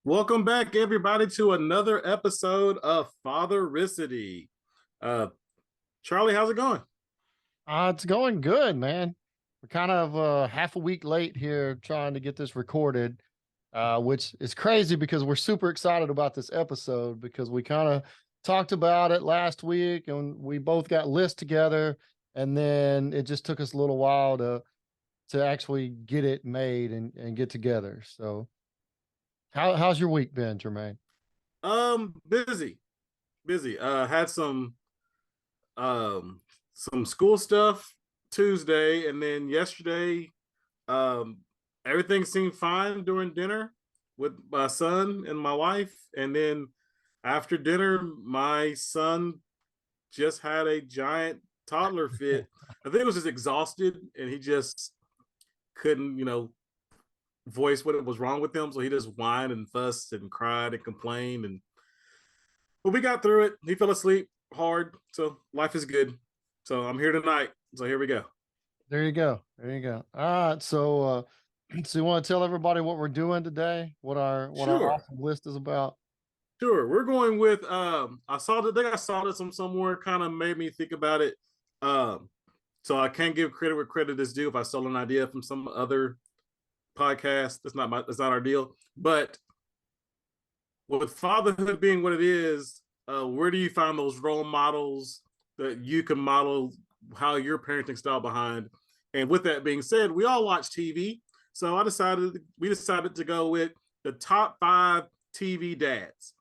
Welcome back, everybody, to another episode of Fathericity. Uh, Charlie, how's it going? It's going good, man. We're kind of half a week late here trying to get this recorded, which is crazy because we're super excited about this episode because we kind of talked about it last week and we both got lists together, and then it just took us a little while to actually get it made and get together. So how's your week been, Jermaine? Busy, busy. Had um some school stuff Tuesday, and then yesterday, um, everything seemed fine during dinner with my son and my wife, and then after dinner, my son just had a giant toddler fit. I think it was just exhausted, and he just couldn't, voice what was wrong with him. So he just whined and fussed and cried and complained. And but we got through it. He fell asleep hard. So life is good. So I'm here tonight. So here we go. There you go. There you go. All right. So you want to tell everybody what we're doing today? What our Sure. awesome list is about? Sure. We're going with I think I saw this from somewhere, kind of made me think about it. Um so I can't give credit where credit is due. If I stole an idea from some other podcast, that's not our deal. But with fatherhood being what it is, where do you find those role models that you can model how your parenting style behind? And with that being said, we all watch TV, so we decided to go with the top 5 TV dads,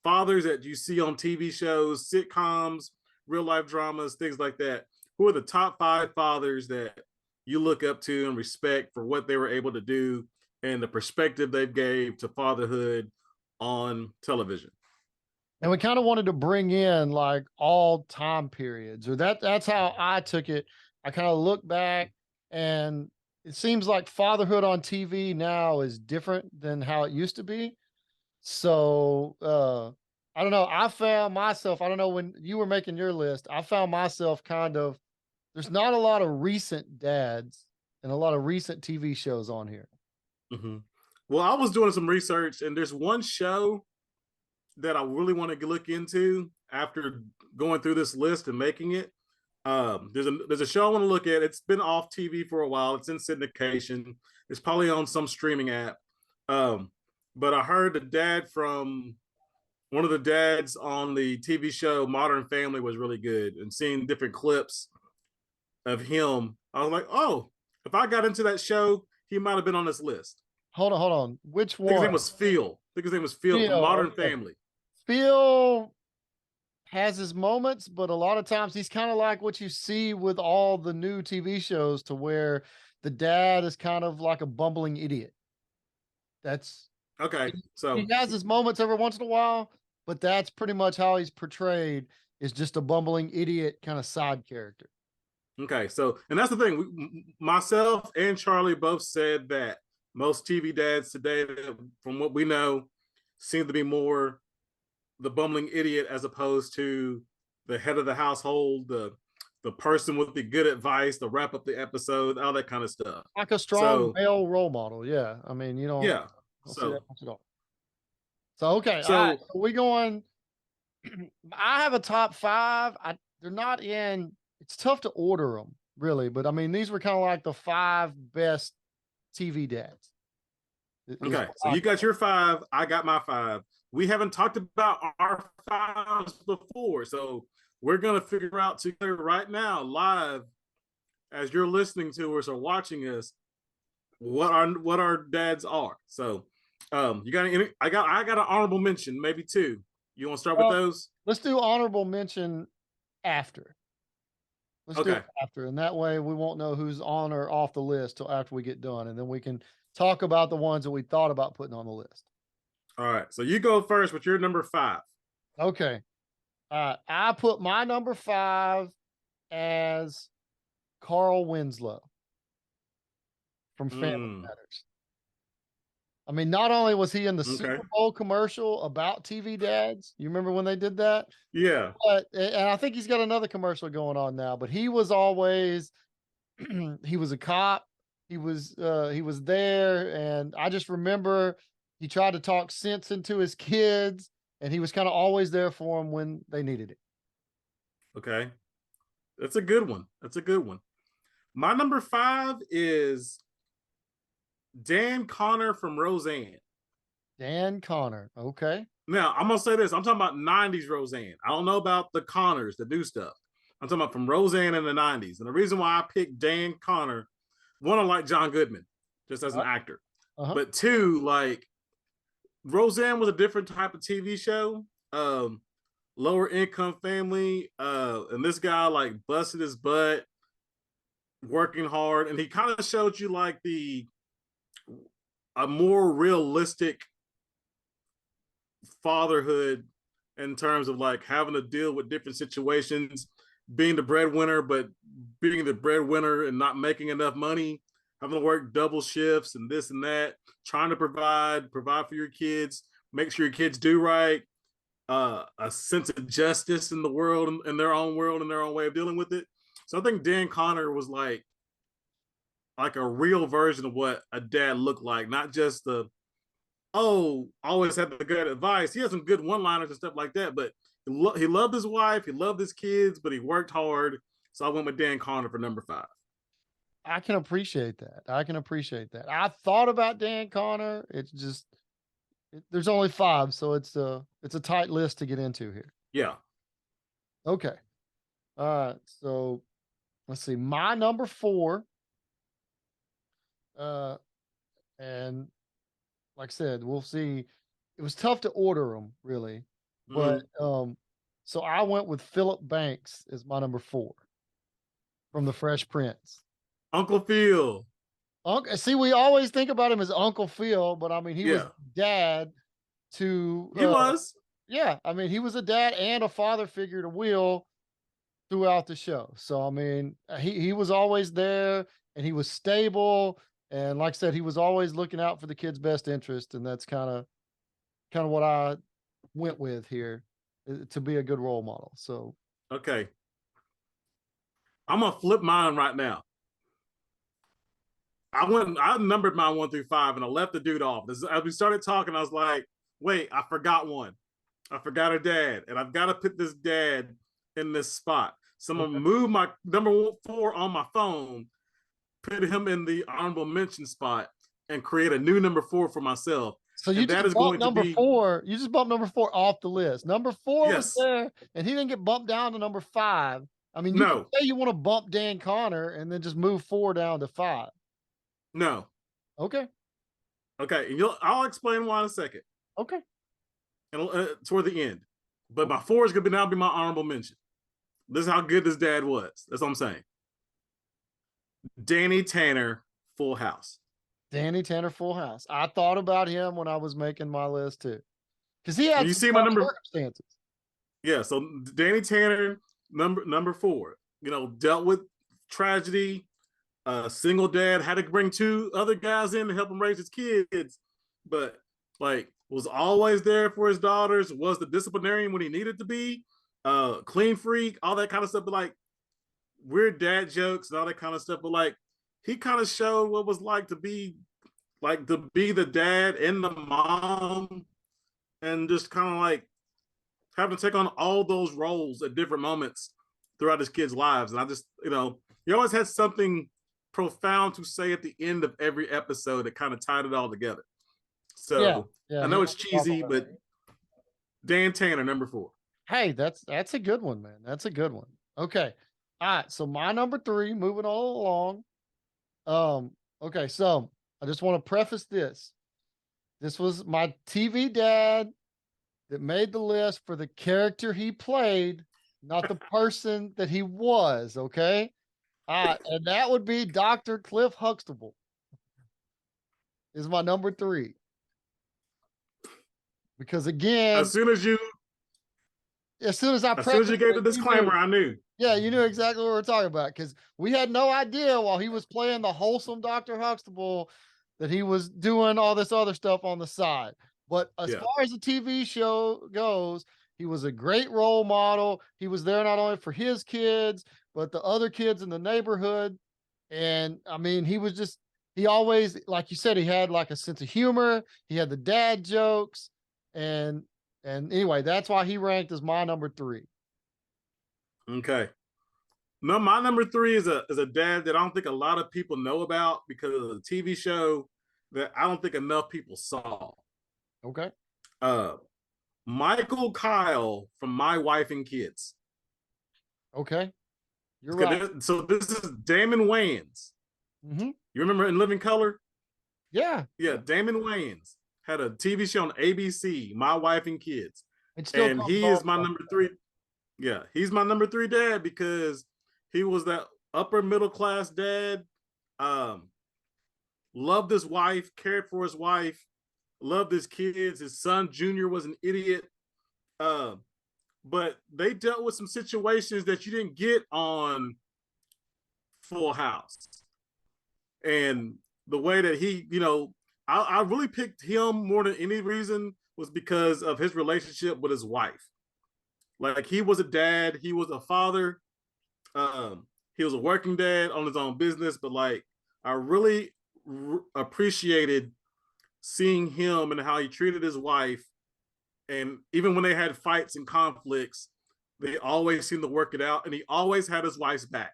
fathers that you see on TV shows, sitcoms, real life dramas, things like that. Who are the top 5 fathers that you look up to and respect for what they were able to do and the perspective they gave to fatherhood on television? And we kind of wanted to bring in like all time periods, or that's how I took it. I kind of look back, and it seems like fatherhood on TV now is different than how it used to be. So I don't know. I found myself, I don't know, when you were making your list, I found myself kind of, there's not a lot of recent dads and a lot of recent TV shows on here. Mm-hmm. Well, I was doing some research, and there's one show that I really want to look into after going through this list and making it. There's a show I want to look at. It's been off TV for a while. It's in syndication. It's probably on some streaming app. Um, but I heard the dad from one of the dads on the TV show Modern Family was really good, and seeing different clips of him, I was like, oh, if I got into that show, he might have been on this list. Hold on, hold on. Which I think his one? name was Phil. I think his name was Phil from Phil. Modern Okay. Family. Phil has his moments, but a lot of times he's kind of like what you see with all the new TV shows, to where the dad is kind of like a bumbling idiot. That's Okay, he so has his moments every once in a while, but that's pretty much how he's portrayed, is just a bumbling idiot kind of side character. okay, so and that's the thing. Myself and Charlie both said that most TV dads today, from what we know, seem to be more the bumbling idiot as opposed to the head of the household, the person with the good advice, the wrap up the episode, all that kind of stuff. Like a strong So male role model. Yeah. I mean, yeah, don't see that so much at all. So okay, all right. so So we going. I have a top five. They're not in. It's tough to order them, really, but I mean, these were kind of like the five best TV dads. Is okay, what so I you got thought. your 5, I got my 5. We haven't talked about our fives before, so we're gonna figure out together right now, live, as you're listening to us or watching us, what our dads are. So, you got any? I got an honorable mention, maybe 2. You want to start with Well, those? let's do honorable mention after. Let's do it Okay, after, and that way we won't know who's on or off the list till after we get done, and then we can talk about the ones that we thought about putting on the list. all right. So you go first with your number 5. Okay. I put my number five as Carl Winslow from Family Mm, Matters. I mean, not only was he in the okay. Super Bowl commercial about TV dads, you remember when they did that? Yeah. But and I think he's got another commercial going on now, but he was always he was a cop. He was there, and I just remember He tried to talk sense into his kids, and he was kind of always there for them when they needed it. Okay. That's a good one. That's a good one. My number 5 is Dan Connor from Roseanne. Dan Connor. Okay. Now, I'm gonna say this. I'm talking about 90s Roseanne. I don't know about the Connors, the new stuff. I'm talking about from Roseanne in the 90s. And the reason why I picked Dan Connor, one, I like John Goodman, just as an actor. Uh-huh. But two, like Roseanne was a different type of TV show. Lower income family. And this guy like busted his butt, working hard, and he kind of showed you like the a more realistic fatherhood in terms of like having to deal with different situations, being the breadwinner, but being the breadwinner and not making enough money, having to work double shifts and this and that, trying to provide for your kids, make sure your kids do right, a sense of justice in the world, in their own world, and their own way of dealing with it. So I think Dan Connor was like a real version of what a dad looked like, not just the always had the good advice. He had some good one-liners and stuff like that, but he loved his wife, he loved his kids, but he worked hard. So I went with Dan Connor for number 5. I can appreciate that. I can appreciate that. I thought about Dan Connor. It's just there's only 5, so it's a tight list to get into here. Yeah. Okay. All right. So let's see. My number 4, uh, and like I said, we'll see. It was tough to order them, really, but Mm-hmm. so I went with Philip Banks as my number 4 from The Fresh Prince. Uncle Phil. Uncle, see, we always think about him as Uncle Phil, but I mean, he was Yeah, dad to, he was. yeah, I mean, he was a dad and a father figure to Will throughout the show. So I mean, he was always there, and he was stable, and like I said, he was always looking out for the kid's best interest, and that's kind of what I went with here to be a good role model. So Okay, I'm gonna flip mine right now. I numbered mine 1 through 5, and I left the dude off. As we started talking, I was like, wait, I forgot one. I forgot a dad, and I've got to put this dad in this spot. So I'm gonna okay. move my number 4 on my phone, put him in the honorable mention spot, and create a new number 4 for myself. So you And that just is bumped going to number be 4. You just bumped number 4 off the list. Number 4 was yes, there, and he didn't get bumped down to number 5. I mean, you can no, say you want to bump Dan Connor and then just move 4 down to 5. no. Okay. Okay, and I'll explain why in a second, Okay. and toward the end. But my 4 is gonna now be my honorable mention. This is how good this dad was. That's what I'm saying. Danny Tanner, Full House. Danny Tanner, Full House. I thought about him when I was making my list too, because he And had you some see my tough number, circumstances. yeah. So Danny Tanner, number 4. Dealt with tragedy. Single dad, had to bring 2 other guys in to help him raise his kids, but like was always there for his daughters. Was the disciplinarian when he needed to be. Clean freak, all that kind of stuff. But like weird dad jokes and all that kind of stuff. But like he kind of showed what it was like to be the dad and the mom, and just kind of like having to take on all those roles at different moments throughout his kids' lives. And I just, he always had something profound to say at the end of every episode that kind of tied it all together. Yeah. So Yeah. I He know it's always talked cheesy, about it. but Dan Tanner, number 4. Hey, that's a good one, man. That's a good one. Okay. All right. So my number 3, moving all along. Okay, so I just want to preface this. This was my TV dad that made the list for the character he played, not the person that he was. Okay. And that would be Dr. Cliff Huxtable, is my number 3. Because As again, soon as you, as soon as I as soon as you prefaced gave the it, you knew. disclaimer, I knew. Yeah, you knew exactly what we're talking about, because we had no idea while he was playing the wholesome Dr. Huxtable that he was doing all this other stuff on the side. But as Yeah. far as the TV show goes, he was a great role model. He was there not only for his kids, but the other kids in the neighborhood. And I mean, he was just he always, like you said, he had like a sense of humor. He had the dad jokes, and anyway, that's why he ranked as my number three. Okay. No, my number three is a dad that I don't think a lot of people know about because of the TV show that I don't think enough people saw. Okay. Uh, Michael Kyle from My Wife and Kids. Okay. You're right. So this is Damon Wayans. Hmm. You remember in Living Color? Yeah. Yeah, Damon Wayans had a TV show on ABC, My Wife and Kids, It still and comes he on. is my number three. Yeah, he's my number three dad because he was that upper middle class dad. Um, Loved his wife, cared for his wife, loved his kids. His son Junior was an idiot. Um, but they dealt with some situations that you didn't get on Full House. And the way that he, I really picked him more than any reason was because of his relationship with his wife. Like he was a dad, he was a father, he was a working dad on his own business, but like I really appreciated seeing him and how he treated his wife. And even when they had fights and conflicts, they always seemed to work it out. And he always had his wife's back.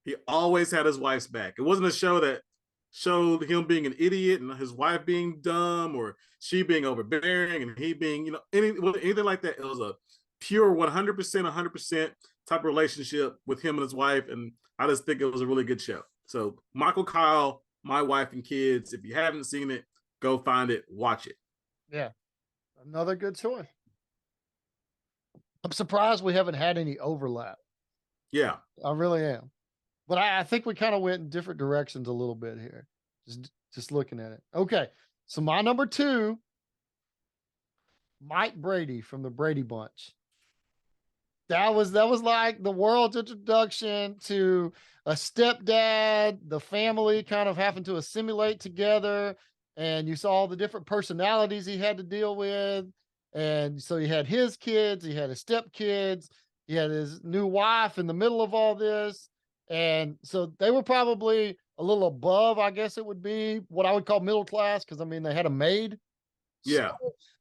He always had his wife's back. It wasn't a show that showed him being an idiot and his wife being dumb or she being overbearing and he being, anything like that. It was a pure 100%, 100% type of relationship with him and his wife. And I just think it was a really good show. So Michael Kyle, My Wife and Kids. If you haven't seen it, go find it, watch it. Yeah. Another good choice. I'm surprised we haven't had any overlap. Yeah. I really am. But I think we kind of went in different directions a little bit here. Just looking at it. Okay. So my number two, Mike Brady from the Brady Bunch. That was like the world's introduction to a stepdad, the family kind of having to assimilate together, and you saw all the different personalities he had to deal with. And so he had his kids, he had his stepkids, he had his new wife in the middle of all this. And so they were probably a little above, I guess it would be what I would call middle class, because I mean they had a maid. So, Yeah.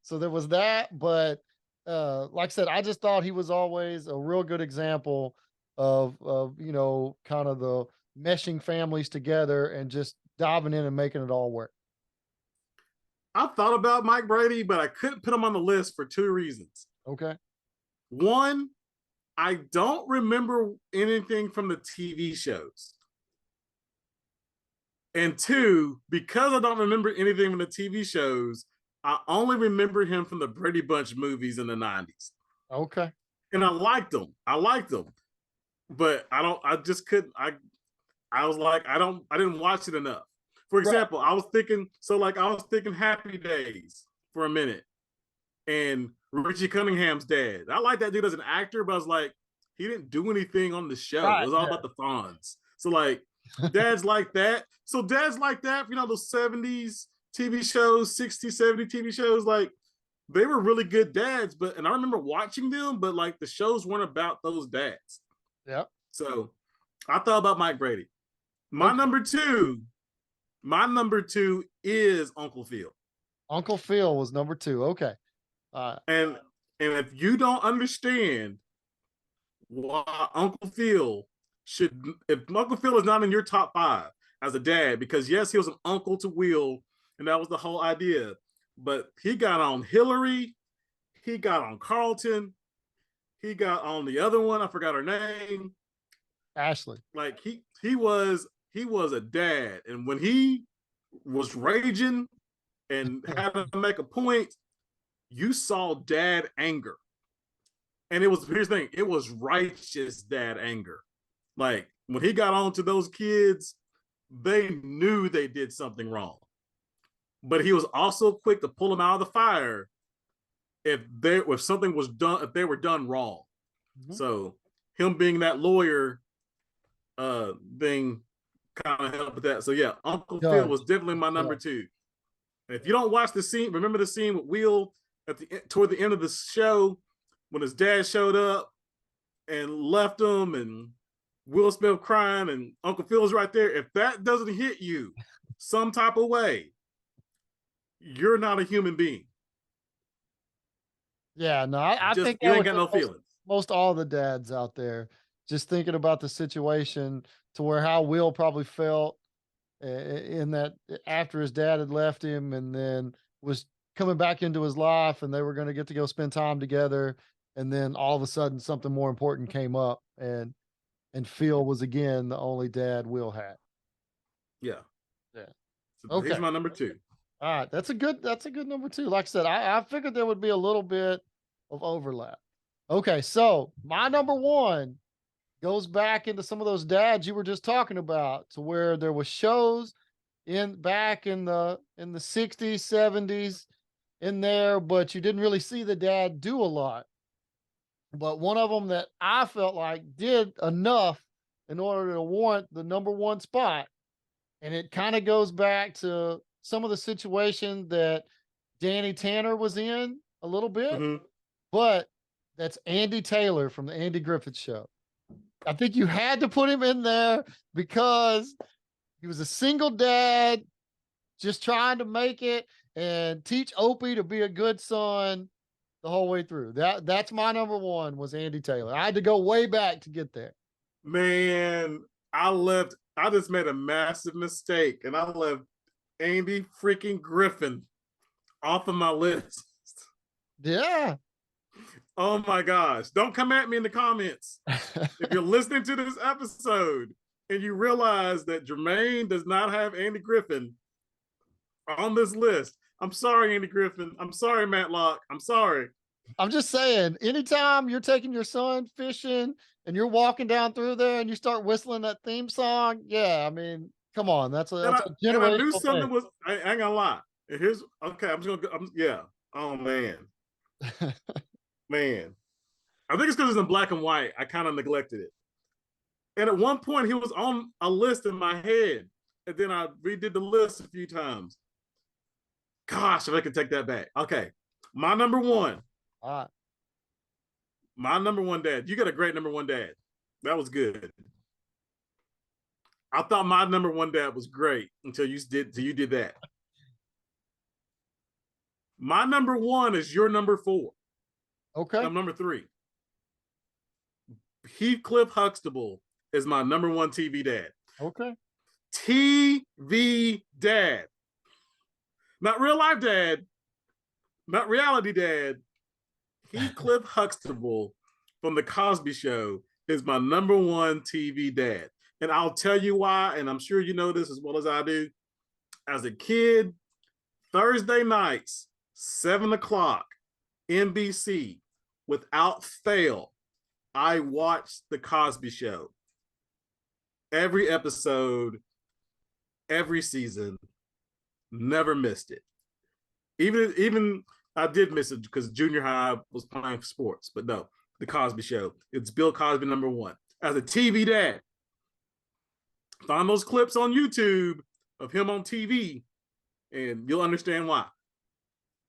so there was that, but like I said, I just thought he was always a real good example of kind of the meshing families together and just diving in and making it all work. I thought about Mike Brady, but I couldn't put him on the list for two reasons. Okay. One, I don't remember anything from the TV shows. And two, because I don't remember anything from the TV shows, I only remember him from the Brady Bunch movies in the 90s. Okay. And I liked them. But I just couldn't, I was like, I didn't watch it enough. For Right. example, I was thinking Happy Days for a minute and Richie Cunningham's dad. I like that dude as an actor, but I was like, he didn't do anything on the show. Right. It was all about the Fonz. So like dads like that. So dads like that, those 70s TV shows, 60s, 70s TV shows, like they were really good dads, and I remember watching them, but like the shows weren't about those dads. Yep. So I thought about Mike Brady. Okay. My number two is Uncle Phil. Uncle Phil was number two. Okay. And if you don't understand why Uncle Phil if Uncle Phil is not in your top five as a dad, because yes, he was an uncle to Will, and that was the whole idea. But he got on Hillary, he got on Carlton, he got on the other one, I forgot her name. Ashley. Like he was a dad, and when he was raging and had to make a point, you saw dad anger. And here's the thing, it was righteous dad anger. Like when he got on to those kids, they knew they did something wrong. But he was also quick to pull them out of the fire if something was done, if they were done wrong. Mm-hmm. So him being that lawyer thing kind of helped with that. So yeah, Uncle Phil was definitely my number two. And if you don't watch the scene, remember the scene with Will toward the end of the show when his dad showed up and left him, and Will Smith crying and Uncle Phil's right there. If that doesn't hit you some type of way, you're not a human being. Yeah, no, I Just think you that ain't would got hit no feelings. most all the dads out there, just thinking about the situation to where how Will probably felt in that after his dad had left him and then was coming back into his life and they were going to get to go spend time together, and then all of a sudden something more important came up, and Phil was again the only dad Will had. Yeah. Yeah. So he's Okay. my number two. All right. That's a good number two. Like I said, I figured there would be a little bit of overlap. Okay, so my number one goes back into some of those dads you were just talking about, to where there was shows in back in the 60s, 70s in there, but you didn't really see the dad do a lot. But one of them that I felt like did enough in order to warrant the number one spot, and it kind of goes back to some of the situation that Danny Tanner was in a little bit, Mm-hmm. but that's Andy Taylor from the Andy Griffith Show. I think you had to put him in there because he was a single dad just trying to make it and teach Opie to be a good son the whole way through. That's my number one, was Andy Taylor. I had to go way back to get there. Man, I just made a massive mistake and I left Andy freaking Griffin off of my list. Yeah. Oh my gosh. Don't come at me in the comments. If you're listening to this episode and you realize that Jermaine does not have Andy Griffin on this list, I'm sorry, Andy Griffin. I'm sorry, Matlock. I'm sorry. I'm just saying, anytime you're taking your son fishing and you're walking down through there and you start whistling that theme song, yeah, I mean, come on, And that's I a and I knew generational something was. I ain't gonna lie. And here's okay. I'm just gonna. Yeah. Oh man, thing. man. I think it's because it's in black and white. I kind of neglected it. And at one point, he was on a list in my head, and then I redid the list a few times. Gosh, if I could take that back. Okay, my number one. All right. My number one dad. You got a great number one dad. That was good. I thought my number one dad was great until you did that. My number one is your number four. Okay. I'm number three. Heathcliff Huxtable is my number one TV dad. Okay. TV dad. Not real life dad, not reality dad. Heathcliff Huxtable from The Cosby Show is my number one TV dad. And I'll tell you why, and I'm sure you know this as well as I do. As a kid, Thursday nights, 7 o'clock, NBC, without fail, I watched The Cosby Show. Every episode, every season, never missed it. Even I did miss it because junior high was playing sports, but no, The Cosby Show. It's Bill Cosby number one. As a TV dad, find those clips on YouTube of him on TV, and you'll understand why.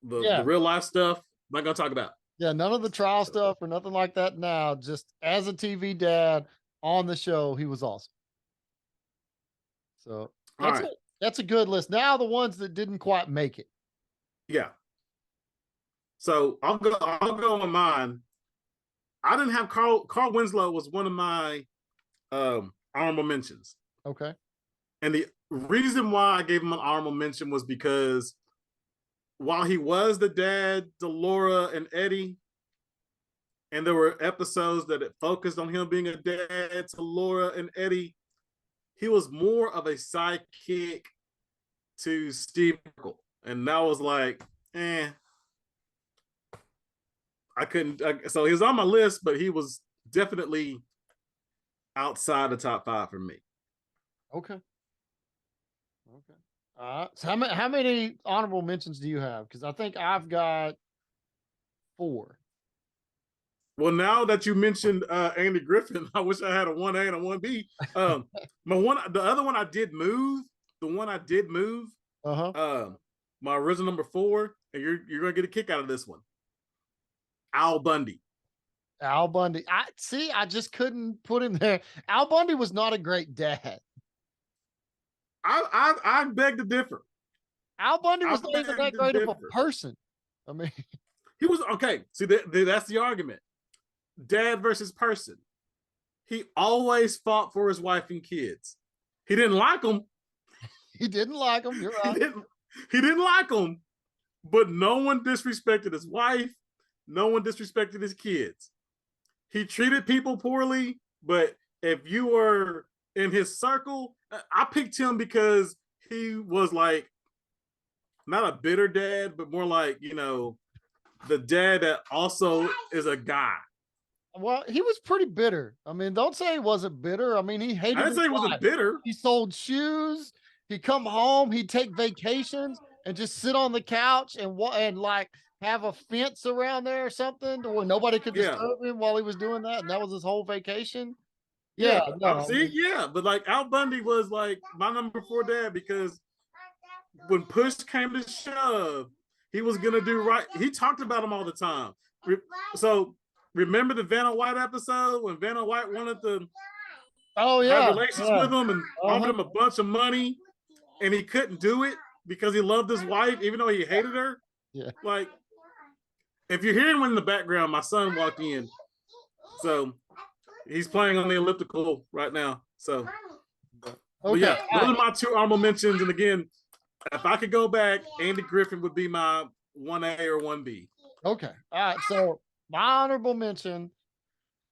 The Yeah. real life stuff, I'm not gonna talk about. Yeah. None of the trial So, stuff or nothing like that now. Just as a TV dad on the show, he was awesome. So all that's right, a that's a good list. Now the ones that didn't quite make it. yeah. So I'll go on mine. I didn't have Carl Winslow was one of my honorable mentions. Okay. And the reason why I gave him an honorable mention was because while he was the dad to Laura and Eddie, and there were episodes that it focused on him being a dad to Laura and Eddie, he was more of a sidekick to Steve Urkel. And that was like, I couldn't. So he was on my list, but he was definitely outside the top five for me. Okay. Okay. So how many honorable mentions do you have? Because I think I've got four. Well, now that you mentioned Andy Griffin, I wish I had a 1A and a 1B. The other one I did move. The one I did move. Uh-huh. My original number four, and you're gonna get a kick out of this one. Al Bundy. Al Bundy. I see. I just couldn't put him there. Al Bundy was not a great dad. I beg to differ. Al Bundy I was not even beg that to great of a differ. person. I mean, He was okay. See, that's the argument. Dad versus person. He always fought for his wife and kids. He didn't like them. he didn't like him. You're He right. didn't. He didn't like them. But no one disrespected his wife. No one disrespected his kids. He treated people poorly, but if you were in his circle, I picked him because he was like not a bitter dad, but more like, the dad that also is a guy. Well, he was pretty bitter. I mean, don't say he wasn't bitter. I mean, he I hated didn't his say he wasn't life. bitter. He sold shoes. He'd come home. He'd take vacations and just sit on the couch and like have a fence around there or something to where nobody could Yeah. disturb him while he was doing that. And that was his whole vacation. Yeah, Yeah. no, I See, mean, yeah. But like Al Bundy was like my number 4 dad because when push came to shove, he was gonna do right. He talked about him all the time. So remember the Vanna White episode when Vanna White wanted to oh have yeah, relations yeah, with him and offered uh-huh. him a bunch of money, and he couldn't do it because he loved his wife, even though he hated her. Yeah. Like, if you're hearing one in the background, my son walked in, so he's playing on the elliptical right now. So, but Okay. yeah, those are my 2 honorable mentions. And again, if I could go back, Andy Griffin would be my 1A or 1B. Okay. All right. So my honorable mention,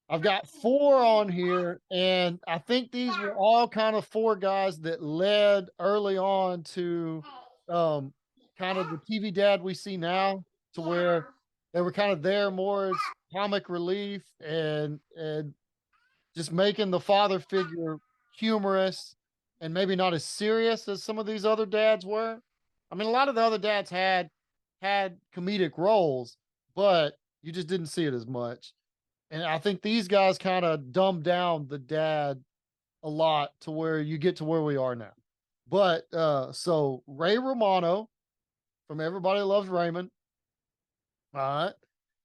I've got 4 on here, and I think these were all kind of 4 guys that led early on to um kind of the TV dad we see now, to where they were kind of there more as comic relief and just making the father figure humorous and maybe not as serious as some of these other dads were. I mean, a lot of the other dads had comedic roles, but you just didn't see it as much. And I think these guys kind of dumbed down the dad a lot to where you get to where we are now. But so Ray Romano from Everybody Loves Raymond. All right.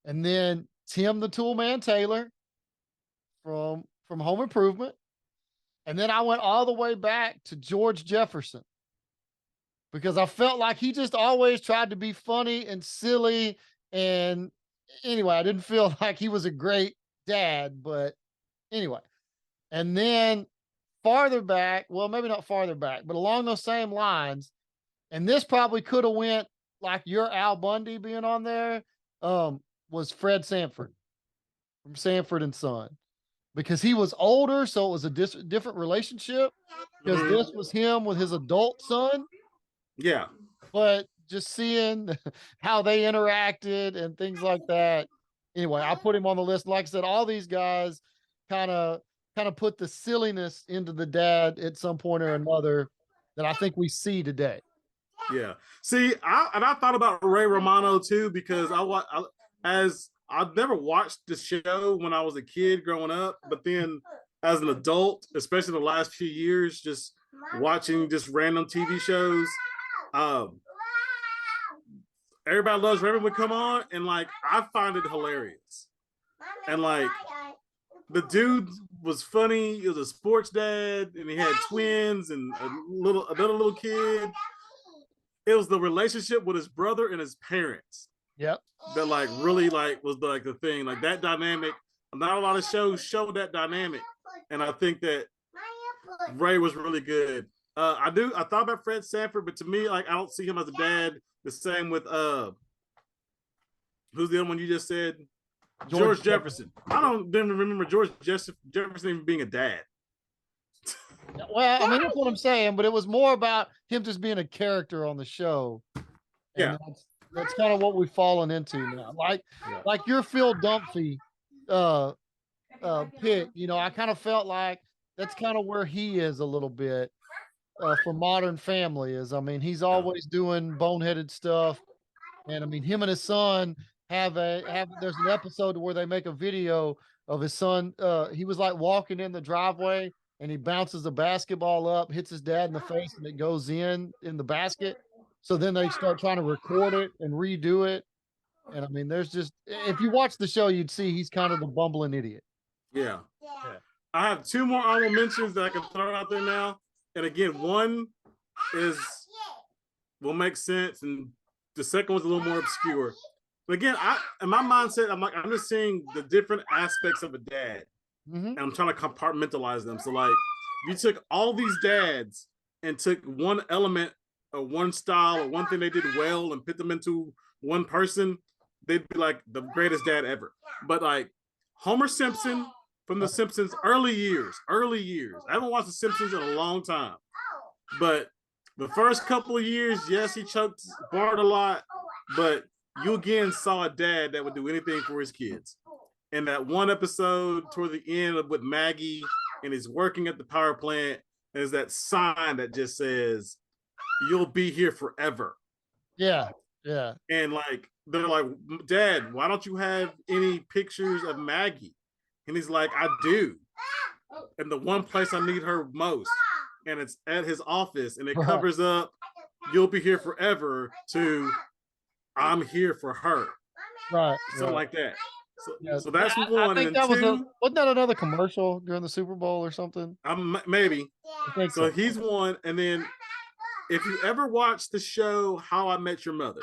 And then Tim the Toolman Taylor from Home Improvement. And then I went all the way back to George Jefferson because I felt like he just always tried to be funny and silly. And anyway, I didn't feel like he was a great dad, but anyway. And then farther back, well, maybe not farther back, but along those same lines, and this probably could have went like your Al Bundy being on there, was Fred Sanford from Sanford and Son, because he was older, so it was a different relationship because Mhm. this was him with his adult son. Yeah. But just seeing how they interacted and things like that. Anyway, I put him on the list. Like I said, all these guys kind of put the silliness into the dad at some point or another that I think we see today. Yeah. See, I thought about Ray Romano too because as I've never watched the show when I was a kid growing up, but then as an adult, especially the last few years, just watching just random TV shows. Um, Everybody Loves Raymond would come on, and like I find it hilarious, and like the dude was funny. He was a sports dad, and he had twins and another little kid. It was the relationship with his brother and his parents Yep. that like really like was like the thing, like that dynamic. Not a lot of shows show that dynamic, and I think that Ray was really good. I thought about Fred Sanford, but to me, like I don't see him as a dad. The same with who's the other one you just said? George Jefferson. I don't even remember George Jefferson even being a dad. Well, I mean, that's what I'm saying, but it was more about him just being a character on the show. And Yeah. that's kind of what we've fallen into now. Yeah. Like your Phil Dunphy uh pick, I kind of felt like that's kind of where he is a little bit for Modern Family is. I mean, he's Yeah. always doing boneheaded stuff. And I mean, him and his son there's an episode where they make a video of his son. He was like walking in the driveway and he bounces the basketball up, hits his dad in the face, and it goes in the basket. So then they start trying to record it and redo it. And I mean, there's just if you watch the show, you'd see he's kind of the bumbling idiot. Yeah. I have two more honorable mentions that I can throw out there now. And again, one is will make sense, and the second one's a little more obscure. But again, in my mindset, I'm just seeing the different aspects of a dad, and I'm trying to compartmentalize them. So like, if you took all these dads and took one element or one style or one thing they did well and put them into one person, they'd be like the greatest dad ever. But like Homer Simpson from The Simpsons early years. I haven't watched The Simpsons in a long time, but the first couple of years, yes, he choked Bart a lot, but you again saw a dad that would do anything for his kids. And that one episode toward the end with Maggie and he's working at the power plant, there's that sign that just says, "You'll be here forever." Yeah, yeah. And like they're like, "Dad, why don't you have any pictures of Maggie?" And he's like, "I do. And the one place I need her most." And it's at his office, and it covers up "You'll be here forever" to "I'm here for her." Right. Something like that. Yeah. So that's I one. think And that then was two, wasn't that another commercial during the Super Bowl or something? maybe. I think So so. he's one. And then if you ever watch the show How I Met Your Mother,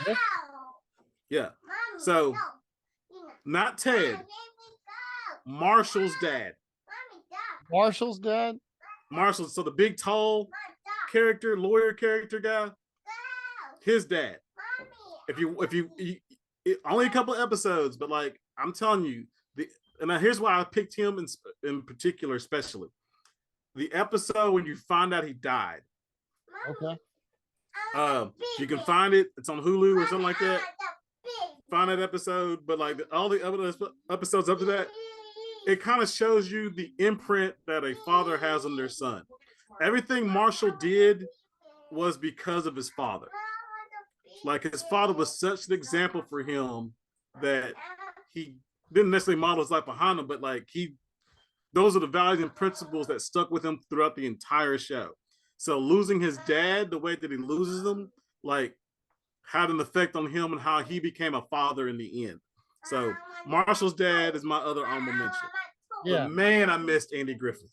Yeah. yeah. So not Ted, Marshall's dad. Marshall's dad? Marshall, so the big tall character, lawyer character guy, his dad. Only a couple of episodes, but like I'm telling you, and now here's why I picked him in particular, especially the episode when you find out he died. Okay. You can find it. It's on Hulu or something like that. Find that episode, but like all the other episodes up to that, it kind of shows you the imprint that a father has on their son. Everything Marshall did was because of his father. Like his father was such an example for him that he didn't necessarily model his life behind him, but like those are the values and principles that stuck with him throughout the entire show. So losing his dad the way that he loses them, like had an effect on him and how he became a father in the end. So Marshall's dad is my other honorable mention. Yeah. But man, I missed Andy Griffith.